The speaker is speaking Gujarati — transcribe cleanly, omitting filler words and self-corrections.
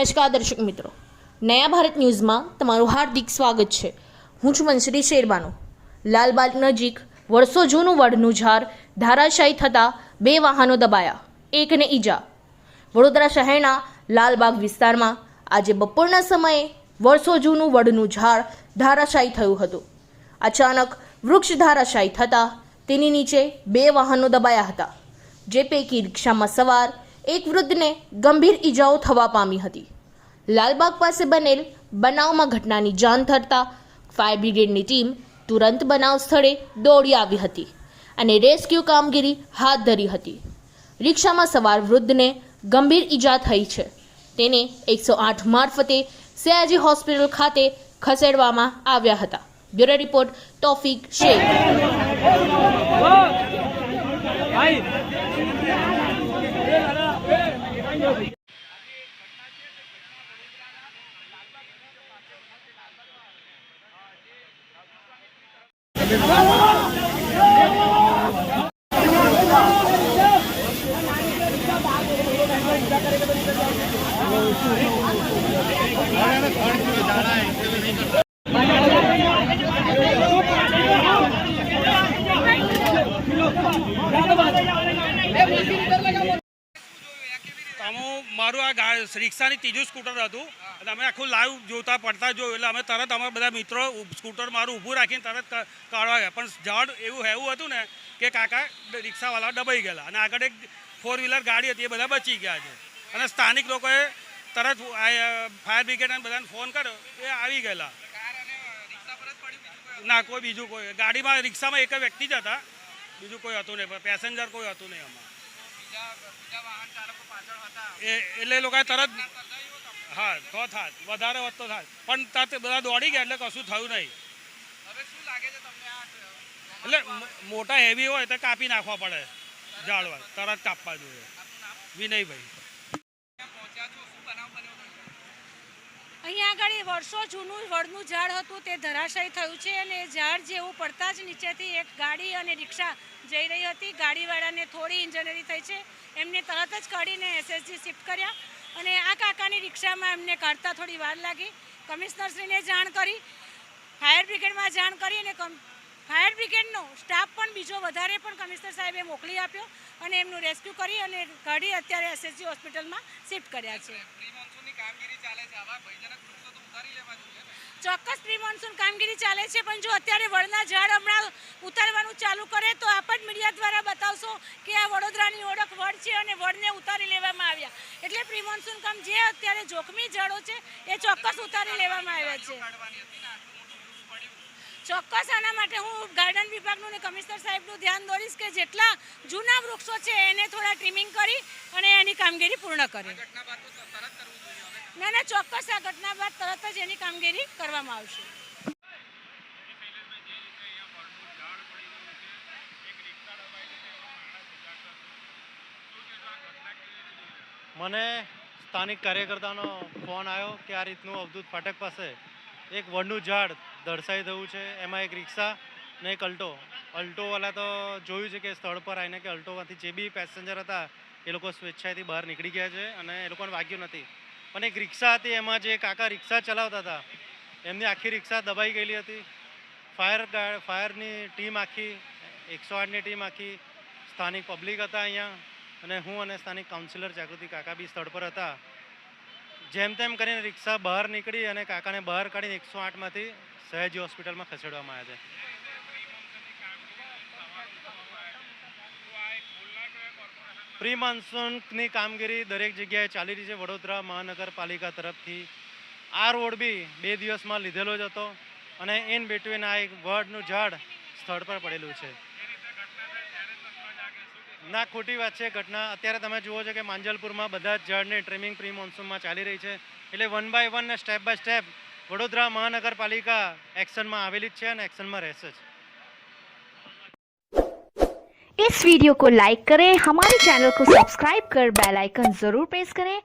નમસ્કાર દર્શક મિત્રો, નયા ભારત ન્યૂઝમાં તમારું હાર્દિક સ્વાગત છે। હું છું મંસરી શેરબાનો। લાલબાગ નજીક વર્ષો જૂનું વડનું ઝાડ ધરાશાયી થતાં 2 વાહનો દબાયા, એકને ઈજા। વડોદરા શહેરના લાલબાગ વિસ્તારમાં આજે બપોરના સમયે વર્ષો જૂનું વડનું ઝાડ ધરાશાયી થયું હતું। અચાનક વૃક્ષ ધરાશાયી થતાં તેની નીચે 2 વાહનો દબાયા હતા, જે પૈકી રિક્ષામાં સવાર એક વૃદ્ધને ગંભીર ઈજાઓ થવા પામી હતી। લાલબાગ પાસે બનેલ બનાવમાં ઘટનાની જાણ થતાં ફાયર બ્રિગેડની ટીમ તુરંત બનાવ સ્થળે દોડી આવી હતી અને રેસ્ક્યુ કામગીરી હાથ ધરી હતી। રિક્ષામાં સવાર વૃદ્ધને ગંભીર ઈજા થઈ છે, તેને 108 મારફતે સયાજી હોસ્પિટલ ખાતે ખસેડવામાં આવ્યા હતા। Bureau report Taufiq Sheikh. મારું આ રિક્ષાની ત્રીજું સ્કૂટર હતું અને અમે આખું લાઈવ જોતા પડતા જોયું એટલે અમે તરત અમારા બધા મિત્રો સ્કૂટર મારું ઊભું રાખીને તરત કાઢવા ગયા, પણ ઝાડ એવું હતું ને કે કાકા રિક્ષાવાળા દબાઈ ગયેલા અને આગળ એક 4 વ્હીલર ગાડી હતી, એ બધા બચી ગયા છે અને સ્થાનિક લોકોએ તરત ફાયર બ્રિગેડને બધાને ફોન કર્યો, એ આવી ગયેલા। ના, કોઈ બીજું કોઈ ગાડીમાં રિક્ષામાં એક વ્યક્તિ જ હતા, બીજું કોઈ હતું નહીં, પેસેન્જર કોઈ હતું નહીં આમાં। એટલે લોકોએ તરત હા તો થાત, વધારે હોત તો થાત, પણ તરત બધા દોડી ગયા એટલે કશું થયું નહીં। એટલે મોટા હેવી હોય તો કાપી નાખવા પડે ઝાડવા, તરત કાપવા જોઈએ। વિનયભાઈ અહીંયા આગળ વર્ષો જૂનું વડનું ઝાડ હતું, તે ધરાશાયી થયું છે અને ઝાડ જેવું પડતા જ નીચેથી એક ગાડી અને રિક્ષા જઈ રહી હતી। ગાડીવાળાને થોડી ઇન્જરી થઈ છે, એમને તરત જ કાઢીને એસએસજી શિફ્ટ કર્યા અને આ કાકાની રિક્ષામાં એમને કાઢતા થોડી વાર લાગી। કમિશનરશ્રીને જાણ કરી, ફાયર બ્રિગેડમાં જાણ કરી અને ફાયર બ્રિગેડનો સ્ટાફ પણ બીજો વધારે પણ કમિશનર સાહેબે મોકલી આપ્યો અને એમનું રેસ્ક્યુ કરી અને કાઢી અત્યારે એસએસજી હોસ્પિટલમાં શિફ્ટ કર્યા છે। ચોક્કસ પ્રી મોન્સૂન કામગીરી ચાલે છે, પણ જો અત્યારે વડના ઝાડ હમણાં ઉતારવાનું ચાલુ કરે તો આપ જ મીડિયા દ્વારા બતાવશો કે આ વડોદરાની ઓળખ વડ છે અને વડને ઉતારી લેવામાં આવ્યા, એટલે પ્રી મોન્સૂન કામ જે અત્યારે જોખમી ઝાડો છે એ ચોક્કસ ઉતારી લેવામાં આવ્યા છે। ચોક્કસ આના માટે હું ગાર્ડન વિભાગનું અને કમિશનર સાહેબનું ધ્યાન દોરીશ કે જેટલા જૂના વૃક્ષો છે એને થોડા ટ્રીમિંગ કરી અને એની કામગીરી પૂર્ણ કરે। ના, ચોક્કસ આ ઘટના બાદ તરત જ એની કામગીરી કરવામાં આવશે। મને સ્થાનિક કાર્યકર્તાનો ફોન આવ્યો કે આ રીતનું અવધૂત ફાટક પાસે એક વડનું ઝાડ ધરસાઈ થયું છે, એમાં એક રિક્ષા ને એક અલ્ટોવાળા તો જોયું છે કે સ્થળ પર આવીને કે અલ્ટોમાંથી જે બી પેસેન્જર હતા એ લોકો સ્વેચ્છાએથી બહાર નીકળી ગયા છે અને એ લોકોને વાગ્યું નથી, પણ એક રિક્ષા હતી એમાં જે કાકા રિક્ષા ચલાવતા હતા એમની આખી રિક્ષા દબાઈ ગયેલી હતી। ફાયરની ટીમ આખી 108ની ટીમ આખી, સ્થાનિક પબ્લિક હતા અહીંયા અને હું અને સ્થાનિક કાઉન્સિલર જાગૃતિ કાકા બી સ્થળ પર હતા। જેમ તેમ કરીને રિક્ષા બહાર નીકળી અને કાકાને બહાર કાઢીને 108માંથી સયાજી હોસ્પિટલમાં ખસેડવામાં આવ્યા છે। પ્રી મોન્સૂનની કામગીરી દરેક જગ્યાએ ચાલી રહી છે વડોદરા મહાનગરપાલિકા તરફથી। આ રોડ બી 2 દિવસમાં લીધેલો જ હતો અને ઇન બિટવીન આ એક વડનું ઝાડ સ્થળ પર પડેલું છે। ના, ખોટી વાત છે ઘટના। અત્યારે તમે જુઓ છો કે માંજલપુરમાં બધા જ ઝાડની ટ્રીમિંગ પ્રી મોન્સૂનમાં ચાલી રહી છે, એટલે 1 બાય 1 ને સ્ટેપ બાય સ્ટેપ વડોદરા મહાનગરપાલિકા એક્શનમાં આવેલી જ છે અને एक्शन में रहશે જ। इस वीडियो को लाइक करें, हमारे चैनल को सब्सक्राइब कर बेल आइकन जरूर प्रेस करें